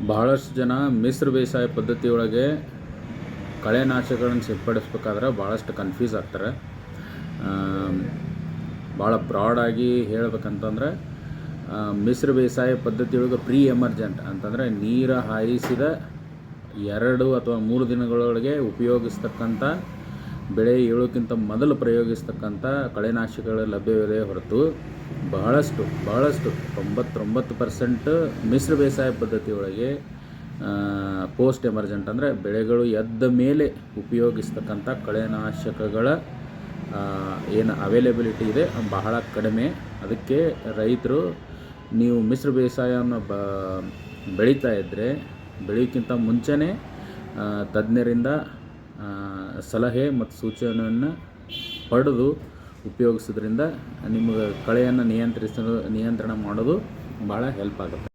ಬಹಳಷ್ಟು ಜನ ಮಿಶ್ರ ಬೇಸಾಯ ಪದ್ಧತಿಯೊಳಗೆ ಕಳೆನಾಶಕಗಳನ್ನು ಸಿಂಪಡಿಸ್ಬೇಕಾದ್ರೆ ಭಾಳಷ್ಟು ಕನ್ಫ್ಯೂಸ್ ಆಗ್ತಾರೆ. ಭಾಳ ಬ್ರಾಡಾಗಿ ಹೇಳ್ಬೇಕಂತಂದ್ರೆ ಮಿಶ್ರ ಬೇಸಾಯ ಪದ್ಧತಿಯೊಳಗೆ ಪ್ರೀ ಎಮರ್ಜೆಂಟ್ ಅಂತಂದರೆ ನೀರು ಹಾಯಿಸಿದ 2 ಅಥವಾ 3 ದಿನಗಳೊಳಗೆ ಉಪಯೋಗಿಸ್ತಕ್ಕಂಥ ಬೆಳೆ ಏಳೋಕ್ಕಿಂತ ಮೊದಲು ಪ್ರಯೋಗಿಸ್ತಕ್ಕಂಥ ಕಳೆನಾಶಕಗಳು ಲಭ್ಯವಿದೆ ಹೊರತು ಬಹಳಷ್ಟು 99% ಮಿಶ್ರ ಬೇಸಾಯ ಪದ್ಧತಿಯೊಳಗೆ ಪೋಸ್ಟ್ ಎಮರ್ಜೆಂಟ್ ಅಂದರೆ ಬೆಳೆಗಳು ಎದ್ದ ಮೇಲೆ ಉಪಯೋಗಿಸ್ತಕ್ಕಂಥ ಕಳೆನಾಶಕಗಳ ಏನು ಅವೈಲೇಬಿಲಿಟಿ ಇದೆ ಬಹಳ ಕಡಿಮೆ. ಅದಕ್ಕೆ ರೈತರು ನೀವು ಮಿಶ್ರ ಬೇಸಾಯವನ್ನು ಬೆಳೀತಾ ಇದ್ದರೆ ಬೆಳೆಯೋಕ್ಕಿಂತ ಮುಂಚೆನೇ ತಜ್ಞರಿಂದ ಸಲಹೆ ಮತ್ತು ಸೂಚನೆಯನ್ನು ಪಡೆದು ಉಪಯೋಗಿಸೋದ್ರಿಂದ ನಿಮಗೆ ಕಳೆಯನ್ನು ನಿಯಂತ್ರಣ ಮಾಡೋದು ಭಾಳ ಹೆಲ್ಪ್ ಆಗುತ್ತೆ.